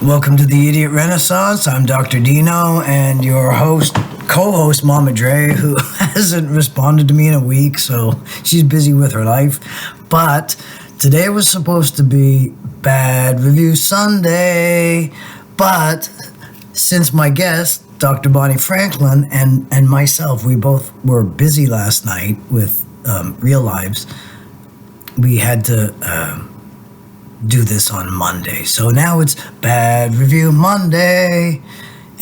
Welcome to the Idiot Renaissance. I'm Dr. Dino and your co-host, Mama Dre, who hasn't responded to me in a week, so she's busy with her life. But today was supposed to be Bad Review Sunday, but since my guest, Dr. Bonnie Franklin, and myself, we both were busy last night with real lives, we had to do this on Monday. So now it's Bad Review Monday.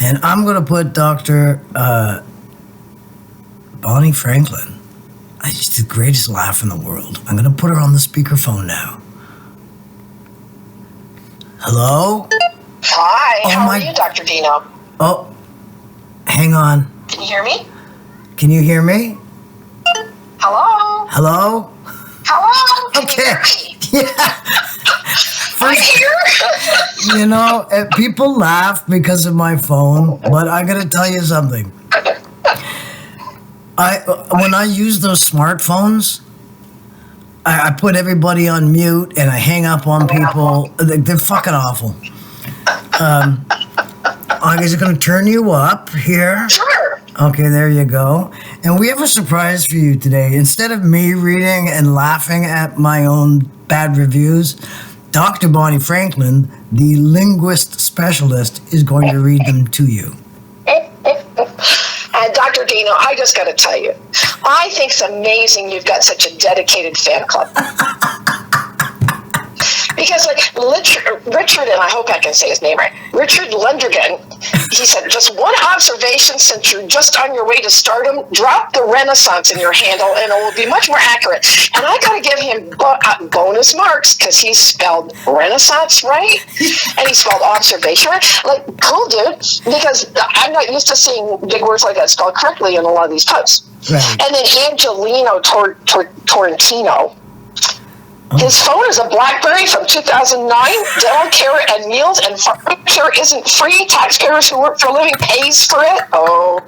And I'm going to put Dr. Bonnie Franklin. She's the greatest laugh in the world. I'm going to put her on the speakerphone now. Hello? Hi, how are you, Dr. Dino? Oh, hang on. Can you hear me? Can you hear me? Hello? Hello? Hello? Can Okay. you hear me? Yeah. I'm here. You know, people laugh because of my phone, but I got to tell you something. When I use those smartphones, I put everybody on mute and I hang up on people. They're fucking awful. I'm just going to turn you up here. Sure. Okay, there you go. And we have a surprise for you today. Instead of me reading and laughing at my own bad reviews, Dr. Bonnie Franklin, the linguist specialist, is going to read them to you. And Dr. Dino, I just got to tell you, I think it's amazing you've got such a dedicated fan club. Because, like, Richard, and I hope I can say his name right, Richard Lundergan, he said, just one observation since you're just on your way to stardom, drop the Renaissance in your handle and it will be much more accurate. And I got to give him bonus marks because he spelled Renaissance right and he spelled observation right. Like, cool, dude, because I'm not used to seeing big words like that spelled correctly in a lot of these posts. Right. And then Angelino Torrentino, his phone is a BlackBerry from 2009. Dental care and meals and farm care isn't free. Taxpayers who work for a living pays for it. Oh.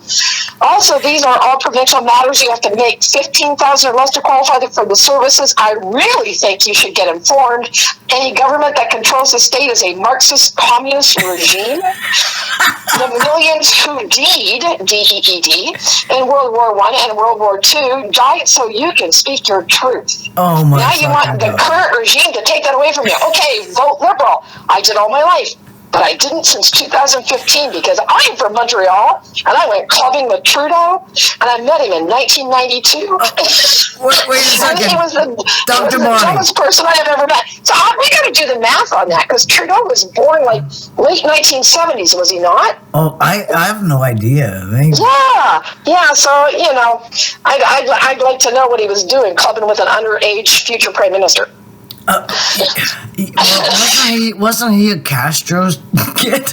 Also, these are all provincial matters. You have to make $15,000 or less to qualify for the services. I really think you should get informed. Any government that controls the state is a Marxist communist regime. The millions who died, D-E-E-D, in World War I and World War II died so you can speak your truth. Oh, my Now you want the current regime to take that away from you. Okay, vote Liberal. I did all my life, but I didn't since 2015 because I'm from Montreal, and I went clubbing with Trudeau, and I met him in 1992. Wait a second. He was the Bonnie. dumbest person I have ever met. So we got to do the math on that because Trudeau was born like late 1970s, was he not? Oh, I have no idea. Yeah. So I'd like to know what he was doing, clubbing with an underage future prime minister. Wasn't he a Castro's kid?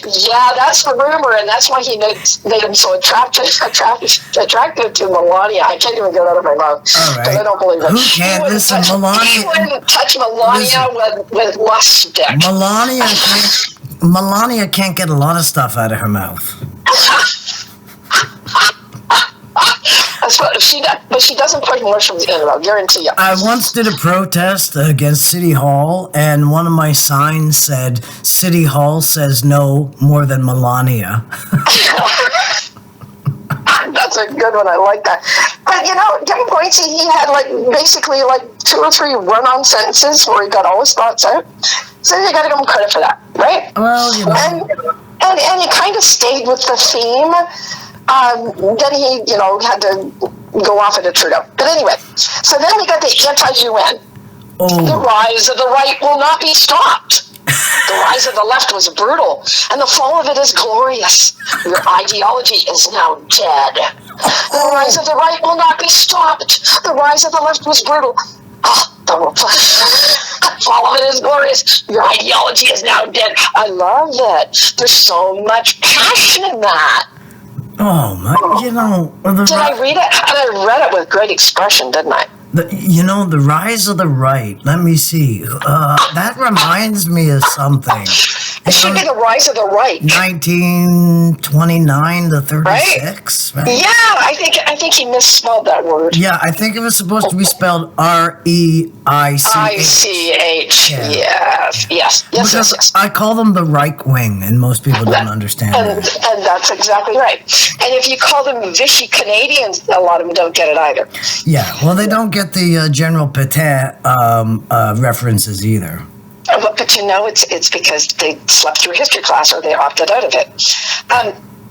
Yeah, that's the rumor, and that's why he made him so attractive to Melania. I can't even get it out of my mouth because I don't believe it. Who can't listen, Melania? He wouldn't touch Melania with lust stick. Melania can't get a lot of stuff out of her mouth. But she doesn't put words from the end, I'll guarantee you. I once did a protest against City Hall, and one of my signs said, City Hall says no more than Melania. That's a good one. I like that. But, Jim Boyce, he had basically 2 or 3 run-on sentences where he got all his thoughts out. So you got to give him credit for that, right? Well, And he kind of stayed with the theme. Then he, had to go off into Trudeau. But anyway, so then we got the anti-UN. Oh. The rise of the right will not be stopped. The rise of the left was brutal, and the fall of it is glorious. Your ideology is now dead. The rise of the right will not be stopped. The rise of the left was brutal. The fall of it is glorious. Your ideology is now dead. I love it. There's so much passion in that. Oh, my, Did I read it? And I read it with great expression, didn't I? The rise of the right. Let me see. That reminds me of something. It should be the rise of the right. 1929 to 36, right? Yeah, I think he misspelled that word. Yeah, I think it was supposed to be spelled REICH. ICH. Yes. Yes. I call them the Reich Wing, and most people don't understand and that's exactly right. And if you call them Vichy Canadians, a lot of them don't get it either. Yeah, well, they don't get the General Petain references either. But it's because they slept through history class or they opted out of it.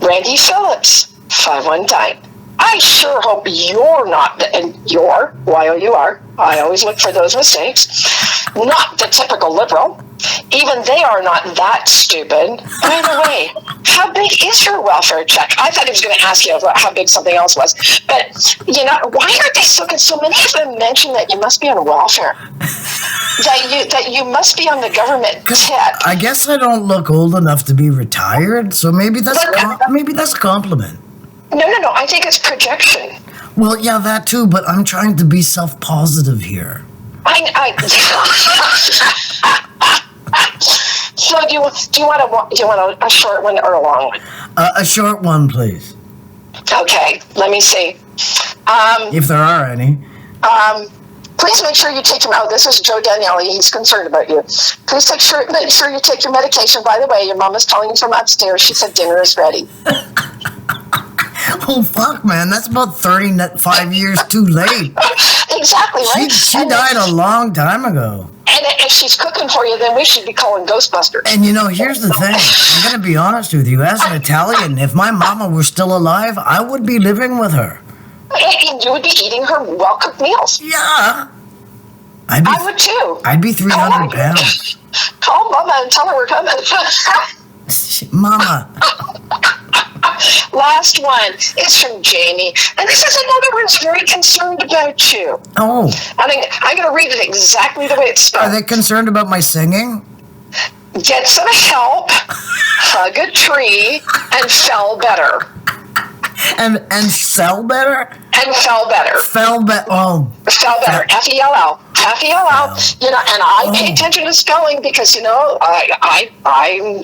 Randy Phillips, 519. I sure hope you're not, and you're, Y-O-U-R, I always look for those mistakes, not the typical liberal. Even they are not that stupid. By the way, how big is your welfare check? I thought he was going to ask you how big something else was. But, why aren't they so many of them mention that you must be on welfare? That you must be on the government tip. I guess I don't look old enough to be retired, so maybe that's a compliment. No. I think it's projection. Well, yeah, that too, but I'm trying to be self-positive here. So do you want a short one or a long one? A short one, please. Okay, let me see. If there are any. Please make sure you take your. Oh, this is Joe Daniele. He's concerned about you. Please make sure you take your medication. By the way, your mom is calling you from upstairs. She said dinner is ready. Oh, fuck, man. That's about 35 years too late. Exactly, right? She died a long time ago. And if she's cooking for you, then we should be calling Ghostbusters. And here's the thing. I'm going to be honest with you. As an Italian, if my mama were still alive, I would be living with her. And you would be eating her well-cooked meals. Yeah. I would too. I'd be 300 pounds. Call Mama and tell her we're coming. Mama. Last one is from Jamie. And this is another one who's very concerned about you. Oh. I'm going to read it exactly the way it's spelled. Are they concerned about my singing? Get some help, hug a tree, and fell better. And sell better? And fell better. Fell better. Oh. Fell better. F-E-L-L. F-E-L-L. And I pay attention to spelling because, I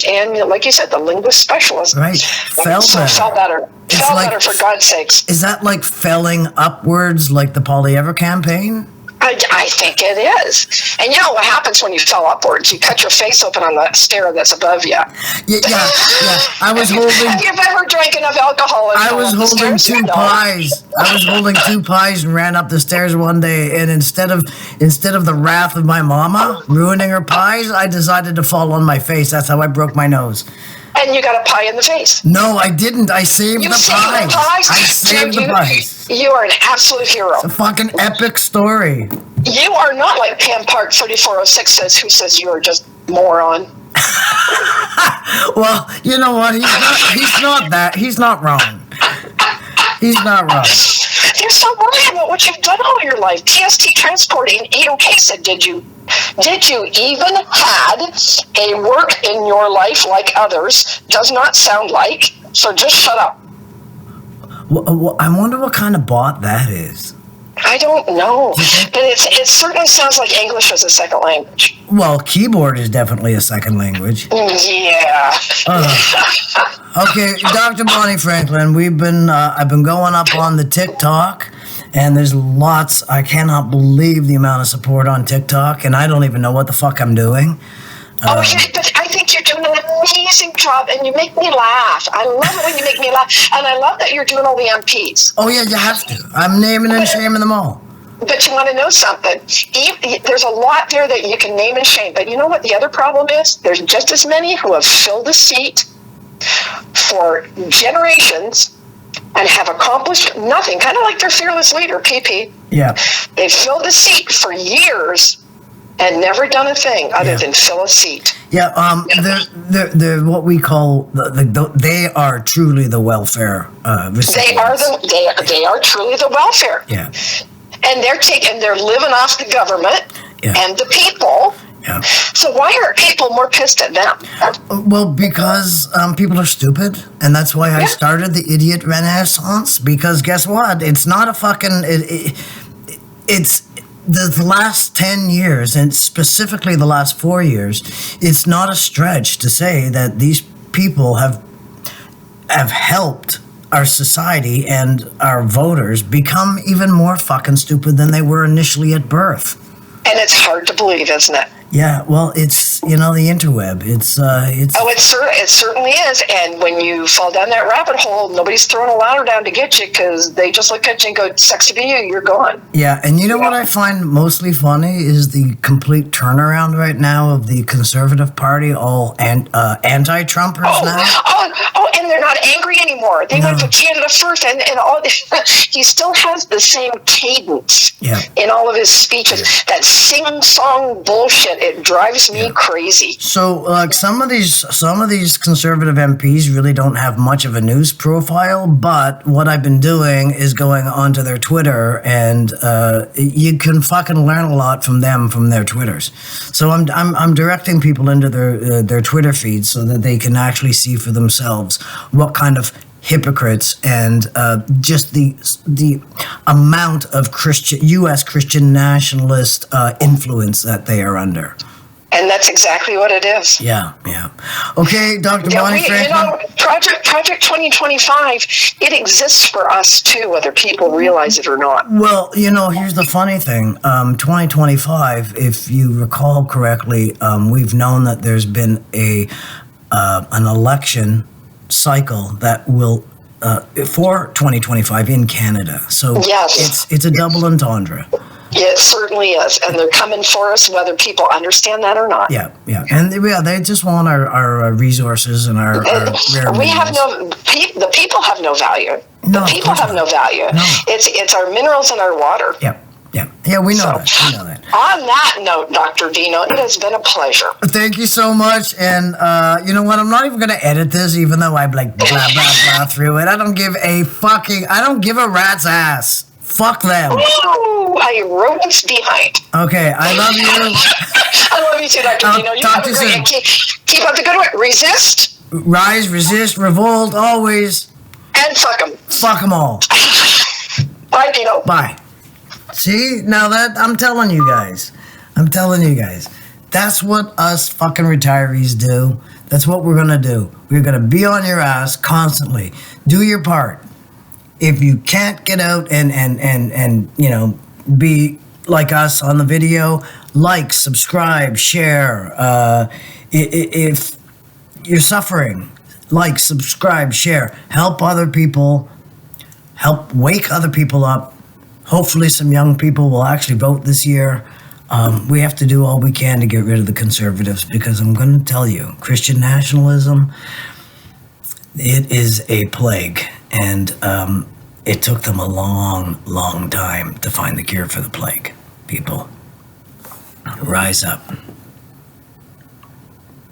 am, like you said, the linguist specialist. Right. Fell better. Fell better. Fell better, for God's sakes. Is that like felling upwards like the Polly Ever campaign? I think it is. And you know what happens when you fell upwards? You cut your face open on the stair that's above you. Yeah. I was holding. Have you ever drank enough alcohol? I was holding two pies. I was holding 2 pies and ran up the stairs one day. And instead of the wrath of my mama ruining her pies, I decided to fall on my face. That's how I broke my nose. And you got a pie in the face. No, I didn't. I saved the pies. I saved the pies. You are an absolute hero. It's a fucking epic story. You are not like Pam Park 3406 says, who says you are just moron. Well, you know what? He's not that. He's not wrong. He's not wrong. You're so worried about what you've done all your life. TST Transporting 8OK said, did you even had a work in your life like others? Does not sound like. So just shut up. Well, I wonder what kind of bot that is. I don't know. But it certainly sounds like English as a second language. Well, keyboard is definitely a second language. Yeah. Okay, Dr. Bonnie Franklin, I've been going up on the TikTok, and there's lots. I cannot believe the amount of support on TikTok, and I don't even know what the fuck I'm doing. But I think you're doing an amazing job, and you make me laugh. I love it when you make me laugh, and I love that you're doing all the MPs. Oh yeah, you have to. I'm naming and shaming them all. But you want to know something? There's a lot there that you can name and shame. But you know what the other problem is? There's just as many who have filled a seat for generations and have accomplished nothing. Kind of like their fearless leader, PP. Yeah. They've filled a seat for years and never done a thing other than fill a seat. Yeah, they're what we call they are truly the welfare recipients. They are truly the welfare. Yeah. And they're living off the government and the people. Yeah. So why are people more pissed at them? Well, because people are stupid, and that's why I started the Idiot Renaissance. Because guess what? It's not a fucking. the last 10 years, and specifically the last 4 years, it's not a stretch to say that these people have helped our society and our voters become even more fucking stupid than they were initially at birth. And it's hard to believe, isn't it? Yeah, well, it's, the interweb. It's Oh, it certainly is. And when you fall down that rabbit hole, nobody's throwing a ladder down to get you because they just look at you and go, "Sucks to be you. You're gone." Yeah, and you know what I find mostly funny is the complete turnaround right now of the Conservative Party, all anti-Trumpers now. And they're not angry anymore. They want to put Canada first, and all. He still has the same cadence in all of his speeches. That sing-song bullshit. It drives me crazy. So, like, some of these Conservative MPs really don't have much of a news profile, but what I've been doing is going onto their Twitter, and you can fucking learn a lot from them from their Twitters. So I'm directing people into their Twitter feeds so that they can actually see for themselves what kind of hypocrites and just the amount of U.S. Christian nationalist influence that they are under. And that's exactly what it is. Yeah. Okay, Dr. Bonnie Franklin. Project 2025, it exists for us too, whether people realize it or not. Well, here's the funny thing. 2025, if you recall correctly, we've known that there's been an election cycle that will for 2025 in Canada. So it's a double entendre. It certainly is, and they're coming for us, whether people understand that or not. Yeah, and they just want our resources and our rare we have the people have no value. The people have no value. No. It's our minerals and our water. Yeah, we know that. On that note, Dr. Dino, it has been a pleasure. Thank you so much. And you know what? I'm not even going to edit this, even though I'm like blah, blah, blah through it. I don't give a rat's ass. Fuck them. Ooh, I rodents behind. Okay, I love you. I love you too, Dr. Dino. You have a great keep up the good work. Resist. Rise, resist, revolt, always. And fuck them. Fuck them all. Bye, Dino. Bye. See, now that I'm telling you guys, that's what us fucking retirees do. That's what we're gonna do. We're gonna be on your ass constantly. Do your part. If you can't get out and be like us on the video, like, subscribe, share. If you're suffering, like, subscribe, share. Help other people. Help wake other people up. Hopefully some young people will actually vote this year. We have to do all we can to get rid of the Conservatives because I'm going to tell you, Christian nationalism, it is a plague. And it took them a long, long time to find the cure for the plague. People, rise up.